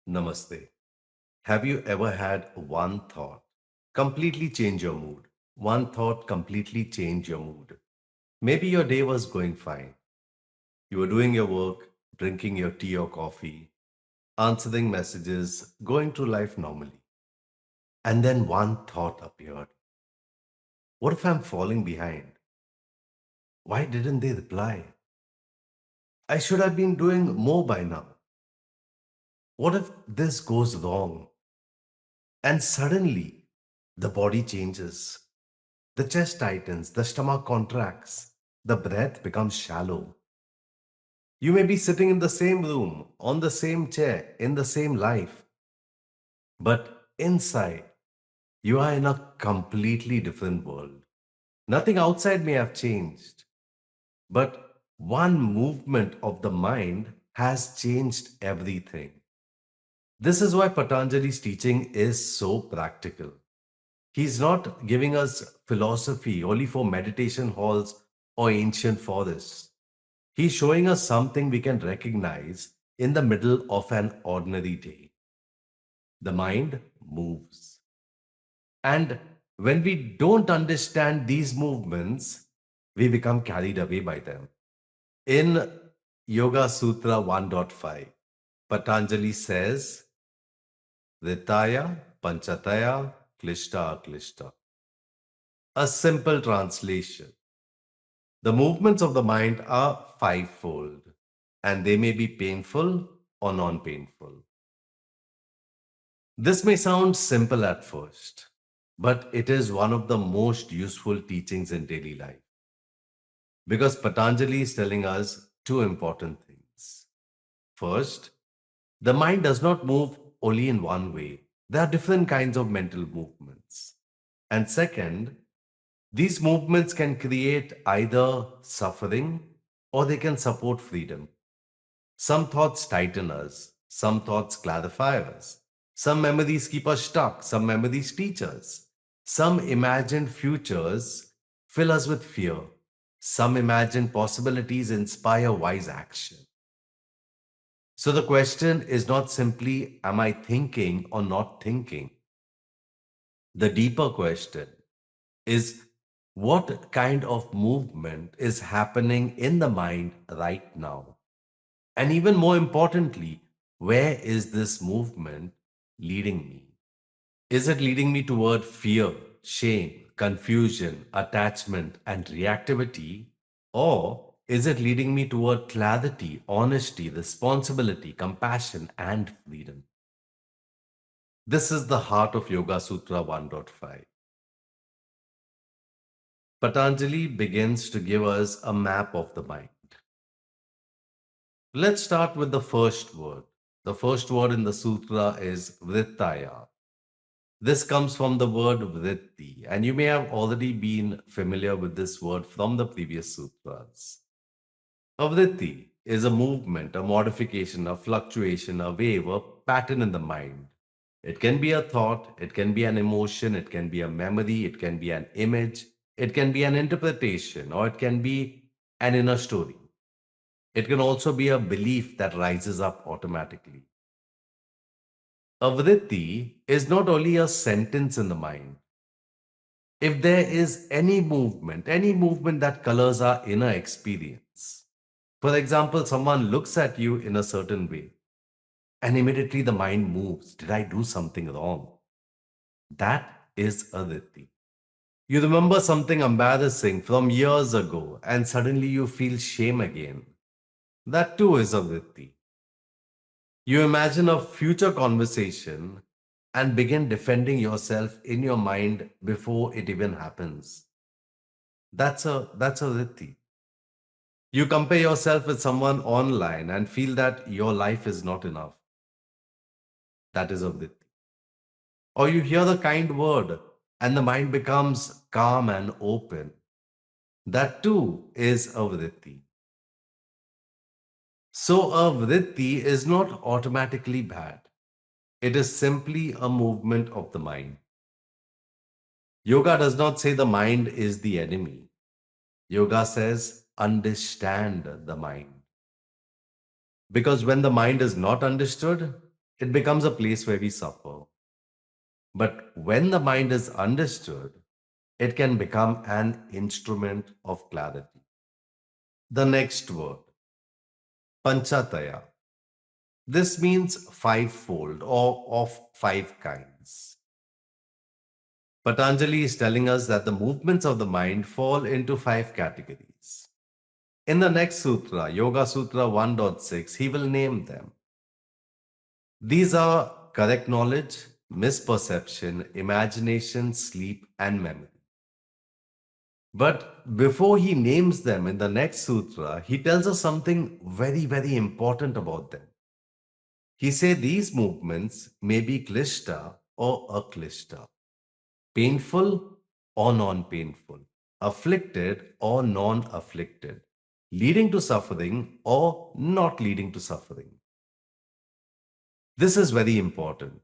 Namaste. Have you ever had one thought completely change your mood? One thought completely change your mood. Maybe your day was going fine. You were doing your work, drinking your tea or coffee, answering messages, going through life normally. And then one thought appeared. What if I'm falling behind? Why didn't they reply? I should have been doing more by now. What if this goes wrong? And suddenly, the body changes. The chest tightens, the stomach contracts, the breath becomes shallow. You may be sitting in the same room, on the same chair, in the same life, but inside, you are in a completely different world. Nothing outside may have changed, but one movement of the mind has changed everything. This is why Patanjali's teaching is so practical. He's not giving us philosophy only for meditation halls or ancient forests. He's showing us something we can recognize in the middle of an ordinary day. The mind moves. And when we don't understand these movements, we become carried away by them. In Yoga Sutra 1.5, Patanjali says, Vṛttayaḥ, Pañcatayyaḥ, kliṣṭākliṣṭāḥ. A simple translation. The movements of the mind are fivefold, and they may be painful or non painful. This may sound simple at first, but it is one of the most useful teachings in daily life because Patanjali is telling us two important things. First, the mind does not move only in one way, there are different kinds of mental movements. And second, these movements can create either suffering or they can support freedom. Some thoughts tighten us, some thoughts clarify us, some memories keep us stuck, some memories teach us, some imagined futures fill us with fear, some imagined possibilities inspire wise action. So the question is not simply, am I thinking or not thinking? The deeper question is, what kind of movement is happening in the mind right now? And even more importantly, where is this movement leading me? Is it leading me toward fear, shame, confusion, attachment, and reactivity? Or is it leading me toward clarity, honesty, responsibility, compassion, and freedom? This is the heart of Yoga Sutra 1.5. Patanjali begins to give us a map of the mind. Let's start with the first word. The first word in the sutra is Vṛttayaḥ. This comes from the word vṛtti, and you may have already been familiar with this word from the previous sutras. A vṛtti is a movement, a modification, a fluctuation, a wave, a pattern in the mind. It can be a thought, it can be an emotion, it can be a memory, it can be an image, it can be an interpretation, or it can be an inner story. It can also be a belief that rises up automatically. A vṛtti is not only a sentence in the mind. If there is any movement that colors our inner experience, for example, someone looks at you in a certain way and immediately the mind moves. Did I do something wrong? That is a vṛtti. You remember something embarrassing from years ago and suddenly you feel shame again. That too is a vṛtti. You imagine a future conversation and begin defending yourself in your mind before it even happens. That's a vṛtti. You compare yourself with someone online and feel that your life is not enough. That is a vṛtti. Or you hear the kind word and the mind becomes calm and open. That too is a vṛtti. So a vṛtti is not automatically bad. It is simply a movement of the mind. Yoga does not say the mind is the enemy. Yoga says understand the mind. Because when the mind is not understood, it becomes a place where we suffer. But when the mind is understood, it can become an instrument of clarity. The next word, Pañcatayyaḥ. This means fivefold or of five kinds. Patanjali is telling us that the movements of the mind fall into five categories. In the next sutra, Yoga Sutra 1.6, he will name them. These are correct knowledge, misperception, imagination, sleep, and memory. But before he names them in the next sutra, he tells us something very, very important about them. He says these movements may be kliṣṭa or akliṣṭa, painful or non-painful, afflicted or non-afflicted, leading to suffering or not leading to suffering. This is very important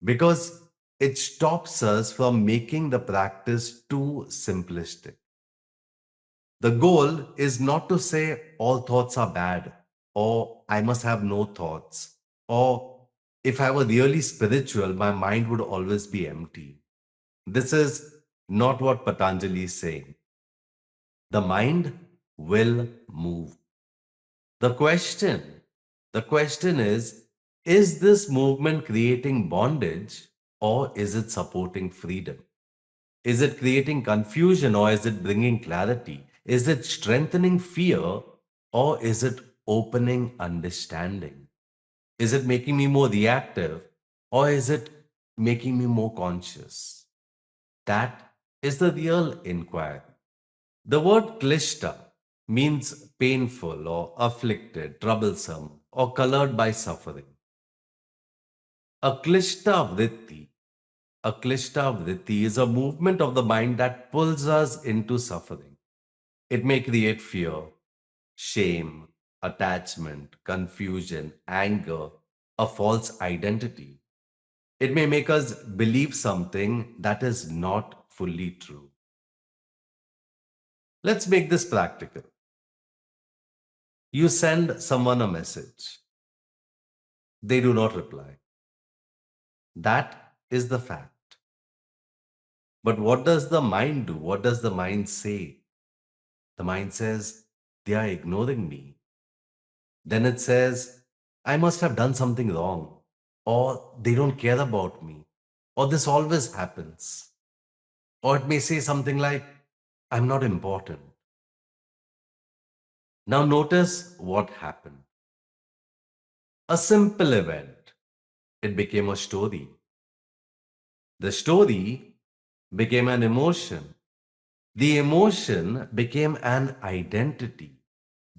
because it stops us from making the practice too simplistic. The goal is not to say all thoughts are bad, or I must have no thoughts, or if I were really spiritual, my mind would always be empty. This is not what Patanjali is saying. The mind will move. The question, the question is this movement creating bondage or is it supporting freedom? Is it creating confusion or is it bringing clarity? Is it strengthening fear or is it opening understanding? Is it making me more reactive or is it making me more conscious? That is the real inquiry. The word kliṣṭa means painful or afflicted, troublesome, or colored by suffering. Akliṣṭa vṛtti. Akliṣṭa vṛtti is a movement of the mind that pulls us into suffering. It may create fear, shame, attachment, confusion, anger, a false identity. It may make us believe something that is not fully true. Let's make this practical. You send someone a message. They do not reply. That is the fact. But what does the mind do? What does the mind say? The mind says, they are ignoring me. Then it says, I must have done something wrong, or they don't care about me, or this always happens. Or it may say something like, I'm not important. Now notice what happened. A simple event. It became a story. The story became an emotion. The emotion became an identity.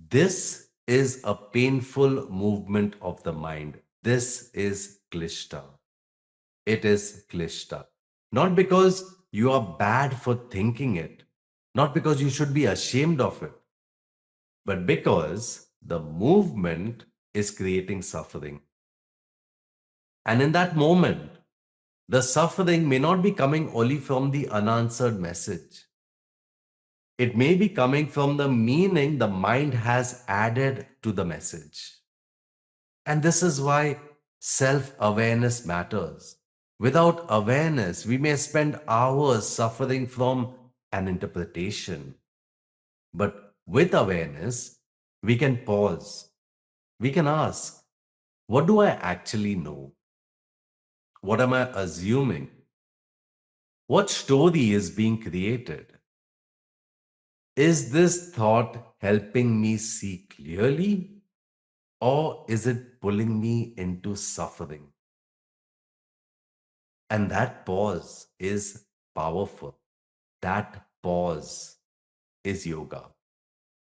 This is a painful movement of the mind. This is kliṣṭa. It is kliṣṭa. Not because you are bad for thinking it, not because you should be ashamed of it, but because the movement is creating suffering. And in that moment, the suffering may not be coming only from the unanswered message. It may be coming from the meaning the mind has added to the message. And this is why self-awareness matters. Without awareness, we may spend hours suffering from an interpretation. But with awareness, we can pause. We can ask, what do I actually know? What am I assuming? What story is being created? Is this thought helping me see clearly? Or is it pulling me into suffering? And that pause is powerful. That pause is yoga.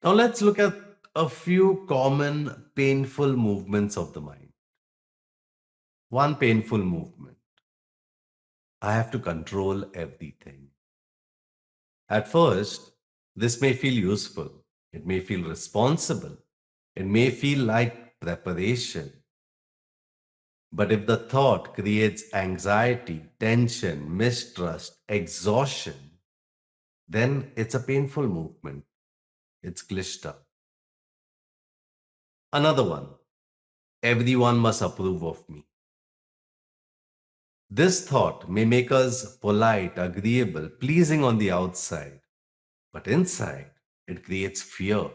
Now let's look at a few common painful movements of the mind. One painful movement. I have to control everything. At first, this may feel useful. It may feel responsible. It may feel like preparation. But if the thought creates anxiety, tension, mistrust, exhaustion, then it's a painful movement. It's kliṣṭa. Another one. Everyone must approve of me. This thought may make us polite, agreeable, pleasing on the outside, but inside it creates fear.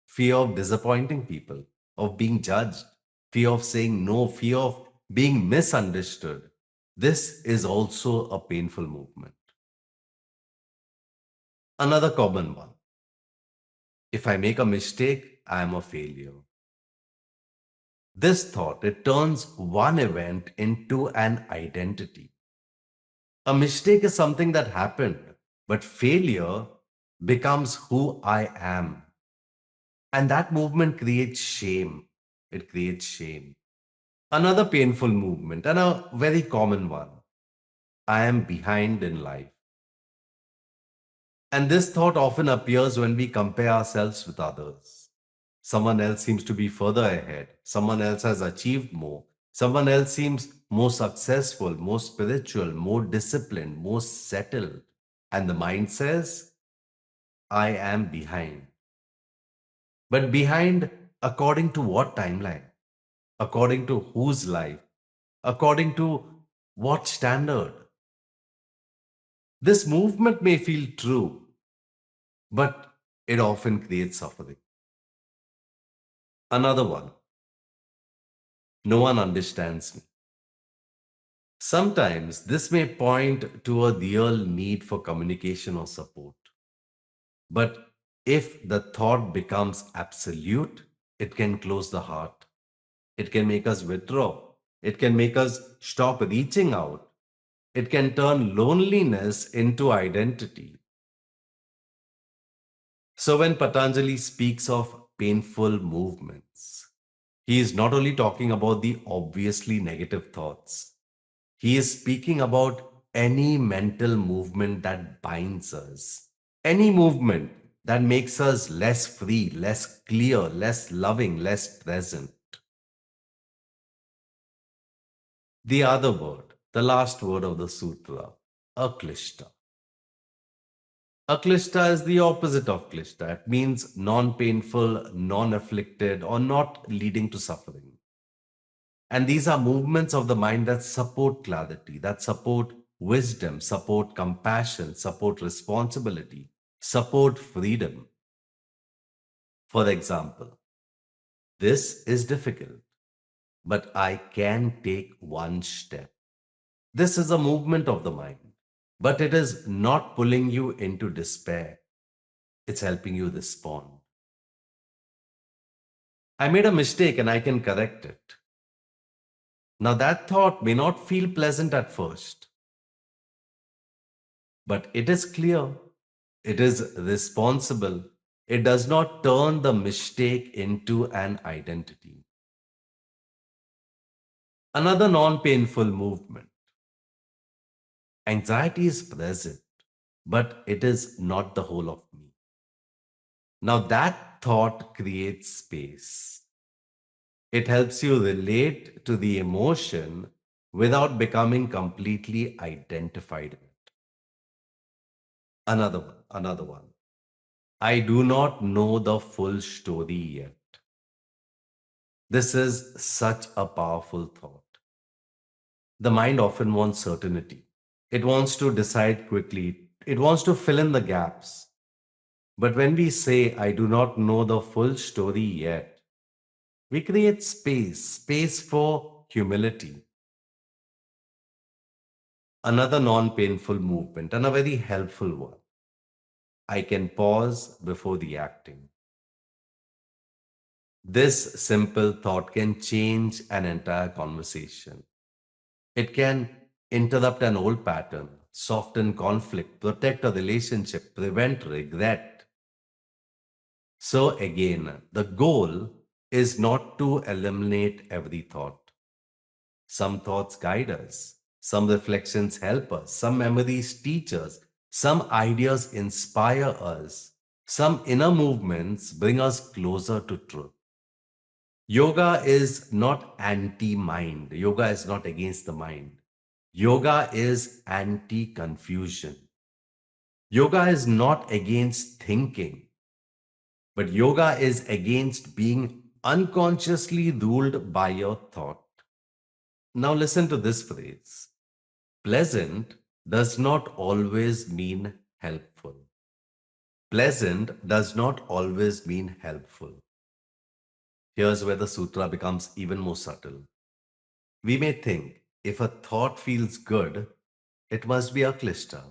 Fear of disappointing people, of being judged, fear of saying no, fear of being misunderstood. This is also a painful movement. Another common one. If I make a mistake, I am a failure. This thought, it turns one event into an identity. A mistake is something that happened, but failure becomes who I am. And that movement creates shame. It creates shame. Another painful movement, and a very common one. I am behind in life. And this thought often appears when we compare ourselves with others. Someone else seems to be further ahead. Someone else has achieved more. Someone else seems more successful, more spiritual, more disciplined, more settled. And the mind says, I am behind. But behind according to what timeline? According to whose life? According to what standard? This movement may feel true, but it often creates suffering. Another one. No one understands me. Sometimes this may point to a real need for communication or support. But if the thought becomes absolute, it can close the heart. It can make us withdraw. It can make us stop reaching out. It can turn loneliness into identity. So when Patanjali speaks of painful movements, he is not only talking about the obviously negative thoughts, he is speaking about any mental movement that binds us, any movement that makes us less free, less clear, less loving, less present. The other word, the last word of the sutra, Akliṣṭa. Akliṣṭa is the opposite of kliṣṭa. It means non-painful, non-afflicted, or not leading to suffering. And these are movements of the mind that support clarity, that support wisdom, support compassion, support responsibility, support freedom. For example, this is difficult, but I can take one step. This is a movement of the mind, but it is not pulling you into despair. It's helping you respond. I made a mistake and I can correct it. Now, that thought may not feel pleasant at first, but it is clear, it is responsible, it does not turn the mistake into an identity. Another non painful movement. Anxiety is present, but it is not the whole of me. Now, that thought creates space. It helps you relate to the emotion without becoming completely identified with it. Another one. I do not know the full story yet. This is such a powerful thought. The mind often wants certainty. It wants to decide quickly. It wants to fill in the gaps. But when we say, I do not know the full story yet, we create space for humility. Another non painful movement and a very helpful one. I can pause before reacting. This simple thought can change an entire conversation. It can interrupt an old pattern, soften conflict, protect a relationship, prevent regret. So, again, the goal is not to eliminate every thought. Some thoughts guide us, some reflections help us, some memories teach us, some ideas inspire us, some inner movements bring us closer to truth. Yoga is not anti mind, yoga is not against the mind. Yoga is anti confusion. Yoga is not against thinking, but yoga is against being unconsciously ruled by your thought. Now, listen to this phrase. Pleasant does not always mean helpful. Pleasant does not always mean helpful. Here's where the sutra becomes even more subtle. We may think if a thought feels good, it must be Akliṣṭa,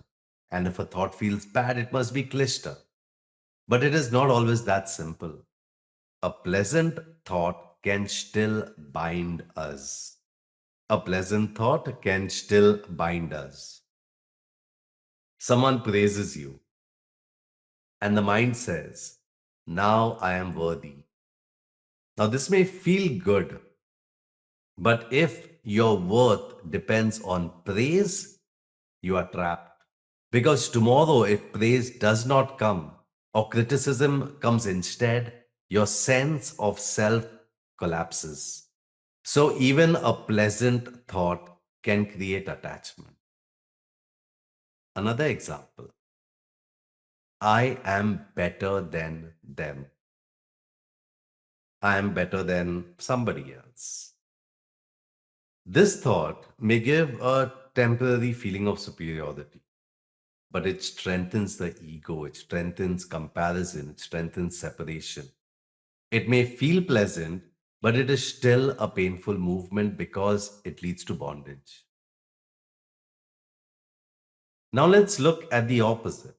and if a thought feels bad, it must be Kliṣṭa. But it is not always that simple. A pleasant thought can still bind us. A pleasant thought can still bind us. Someone praises you, and the mind says, now I am worthy. Now, this may feel good, but if your worth depends on praise, you are trapped. Because tomorrow, if praise does not come or criticism comes instead, your sense of self collapses. So, even a pleasant thought can create attachment. Another example, I am better than them. I am better than somebody else. This thought may give a temporary feeling of superiority, but it strengthens the ego, it strengthens comparison, it strengthens separation. It may feel pleasant, but it is still a painful movement because it leads to bondage. Now let's look at the opposite.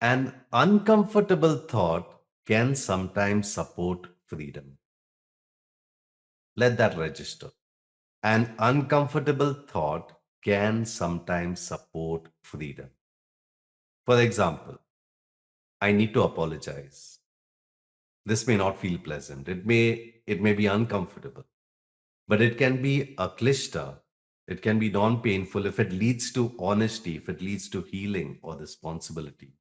An uncomfortable thought can sometimes support freedom. Let that register. An uncomfortable thought can sometimes support freedom. For example, I need to apologize. This may not feel pleasant. It may be uncomfortable, but it can be a kliṣṭa. It can be non-painful if it leads to honesty, if it leads to healing or responsibility.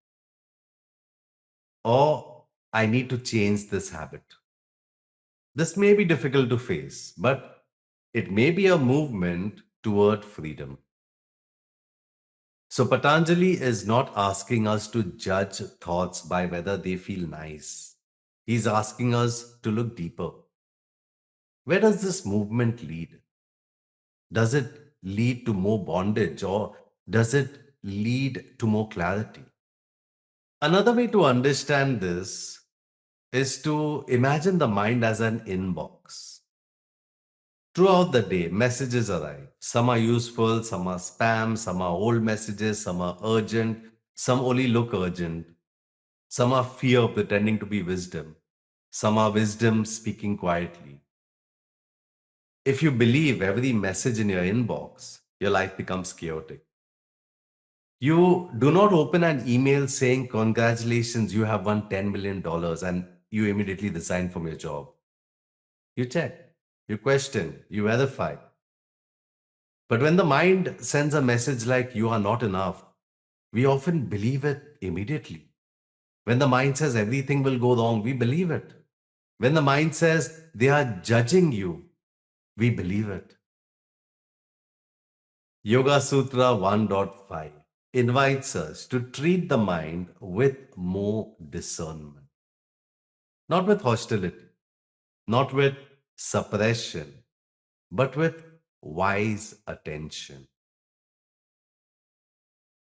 Or I need to change this habit. This may be difficult to face, but it may be a movement toward freedom. So Patanjali is not asking us to judge thoughts by whether they feel nice. He's asking us to look deeper. Where does this movement lead? Does it lead to more bondage or does it lead to more clarity? Another way to understand this is to imagine the mind as an inbox. Throughout the day, messages arrive. Some are useful, some are spam, some are old messages, some are urgent, some only look urgent. Some are fear pretending to be wisdom. Some are wisdom speaking quietly. If you believe every message in your inbox, your life becomes chaotic. You do not open an email saying, congratulations, you have won $10 million dollars," and you immediately resign from your job. You check, you question, you verify. But when the mind sends a message like, you are not enough, we often believe it immediately. When the mind says everything will go wrong, we believe it. When the mind says they are judging you, we believe it. Yoga Sutra 1.5 invites us to treat the mind with more discernment, not with hostility, not with suppression, but with wise attention.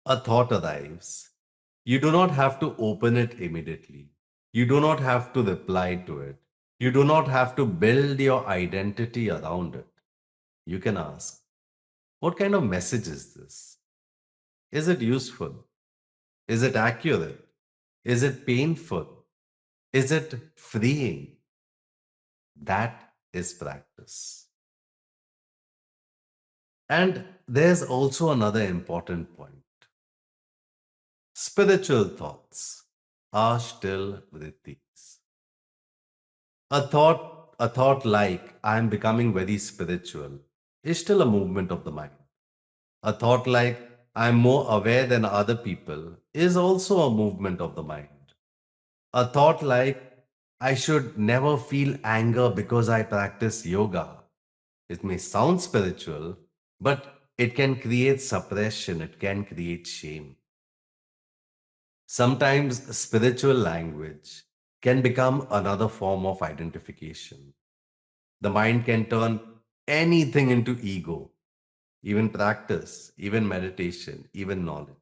A thought arrives. You do not have to open it immediately. You do not have to reply to it. You do not have to build your identity around it. You can ask, what kind of message is this? Is it useful? Is it accurate? Is it painful? Is it freeing? That is practice. And there's also another important point. Spiritual thoughts are still vṛttis. A thought like I am becoming very spiritual is still a movement of the mind. A thought like I am more aware than other people is also a movement of the mind. A thought like I should never feel anger because I practice yoga. It may sound spiritual, but it can create suppression, it can create shame. Sometimes spiritual language can become another form of identification. The mind can turn anything into ego. even practice, even meditation, even knowledge.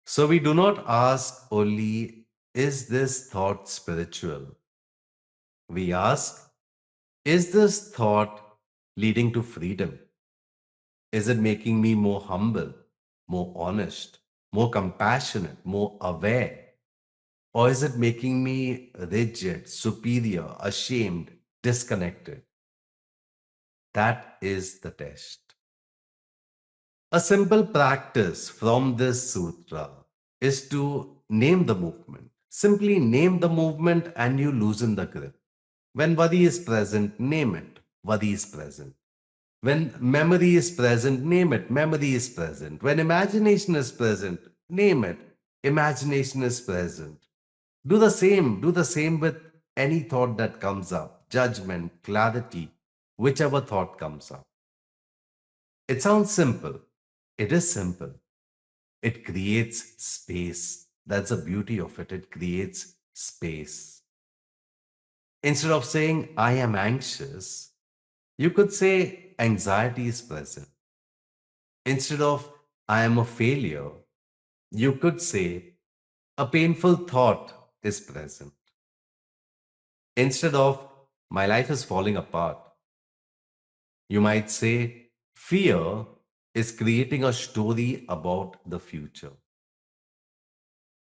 So we do not ask only, is this thought spiritual? We ask, is this thought leading to freedom? Is it making me more humble, more honest, more compassionate, more aware? Or is it making me rigid, superior, ashamed, disconnected? That is the test. A simple practice from this sutra is to name the movement. Simply name the movement and you loosen the grip. When worry is present, name it. Worry is present. When memory is present, name it. Memory is present. When imagination is present, name it. Imagination is present. Do the same. Do the same with any thought that comes up. Judgment, clarity, whichever thought comes up. It sounds simple. It is simple. It creates space. That's the beauty of it. It creates space. Instead of saying, I am anxious, you could say, anxiety is present. Instead of, I am a failure, you could say, a painful thought is present. Instead of, my life is falling apart, you might say, fear is creating a story about the future.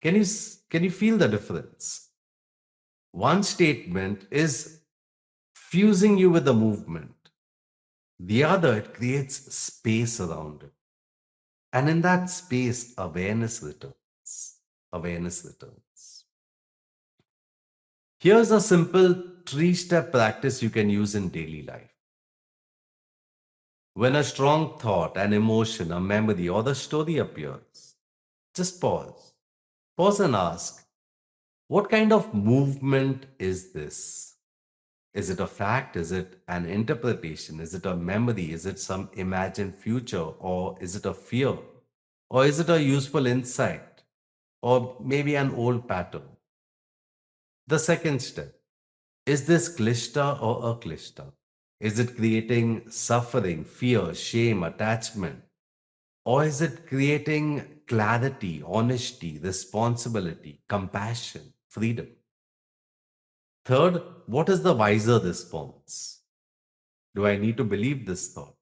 Can you feel the difference? One statement is fusing you with the movement. The other, it creates space around it. And in that space, awareness returns. Awareness returns. Here's a simple three-step practice you can use in daily life. When a strong thought, an emotion, a memory, or the story appears, just pause. Pause and ask, what kind of movement is this? Is it a fact? Is it an interpretation? Is it a memory? Is it some imagined future? Or is it a fear? Or is it a useful insight? Or maybe an old pattern? The second step, is this Kliṣṭa or Akliṣṭa? Is it creating suffering, fear, shame, attachment? Or is it creating clarity, honesty, responsibility, compassion, freedom? Third, what is the wiser response? Do I need to believe this thought?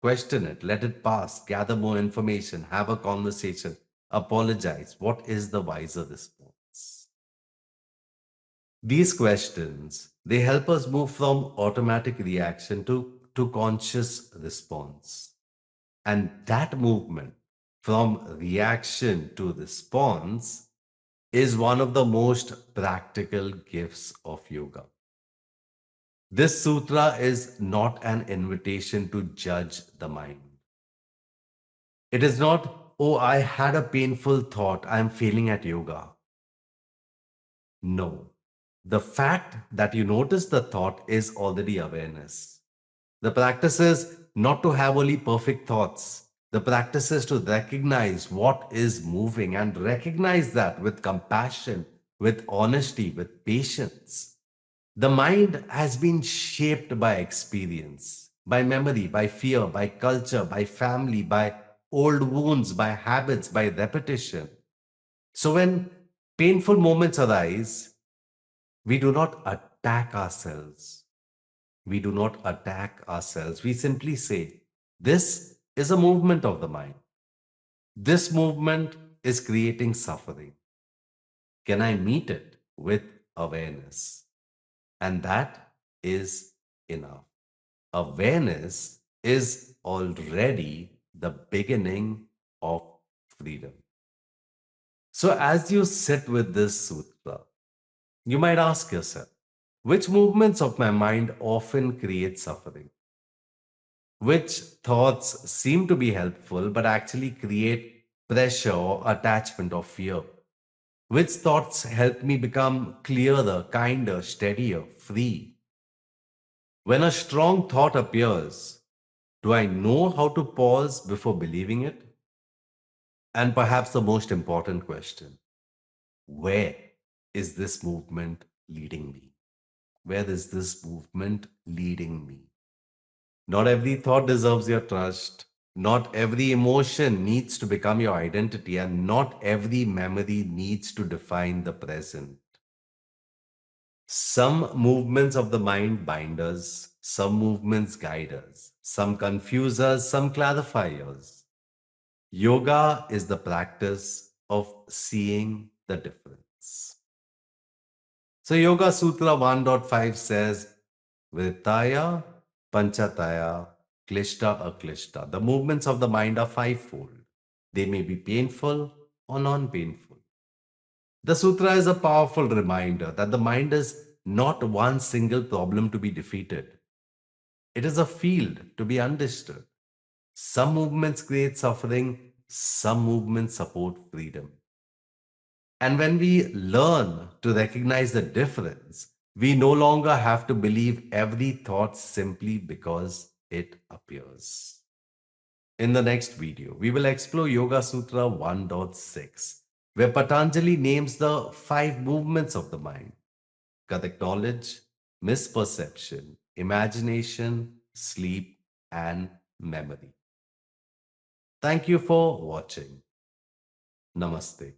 Question it, let it pass, gather more information, have a conversation, apologize. What is the wiser response? These questions, they help us move from automatic reaction to conscious response. And that movement from reaction to response is one of the most practical gifts of yoga. This sutra is not an invitation to judge the mind. It is not, oh, I had a painful thought, I am failing at yoga. No. The fact that you notice the thought is already awareness. The practice is not to have only perfect thoughts. The practice is to recognize what is moving and recognize that with compassion, with honesty, with patience. The mind has been shaped by experience, by memory, by fear, by culture, by family, by old wounds, by habits, by repetition. So when painful moments arise, we do not attack ourselves. We do not attack ourselves. We simply say, this is a movement of the mind. This movement is creating suffering. Can I meet it with awareness? And that is enough. Awareness is already the beginning of freedom. So, as you sit with this sutra, you might ask yourself, which movements of my mind often create suffering? Which thoughts seem to be helpful but actually create pressure or attachment or fear? Which thoughts help me become clearer, kinder, steadier, free? When a strong thought appears, do I know how to pause before believing it? And perhaps the most important question, where is this movement leading me? Where is this movement leading me? Not every thought deserves your trust. Not every emotion needs to become your identity, and not every memory needs to define the present. Some movements of the mind bind us, some movements guide us, some confuse us, some clarify us. Yoga is the practice of seeing the difference. So, Yoga Sutra 1.5 says, Vṛttayaḥ, Pañcatayyaḥ, kliṣṭā, the movements of the mind are fivefold. They may be painful or non painful. The sutra is a powerful reminder that the mind is not one single problem to be defeated. It is a field to be understood. Some movements create suffering, some movements support freedom. And when we learn to recognize the difference, we no longer have to believe every thought simply because it appears. In the next video, we will explore Yoga Sutra 1.6, where Patanjali names the five movements of the mind: correct knowledge, misperception, imagination, sleep, and memory. Thank you for watching. Namaste.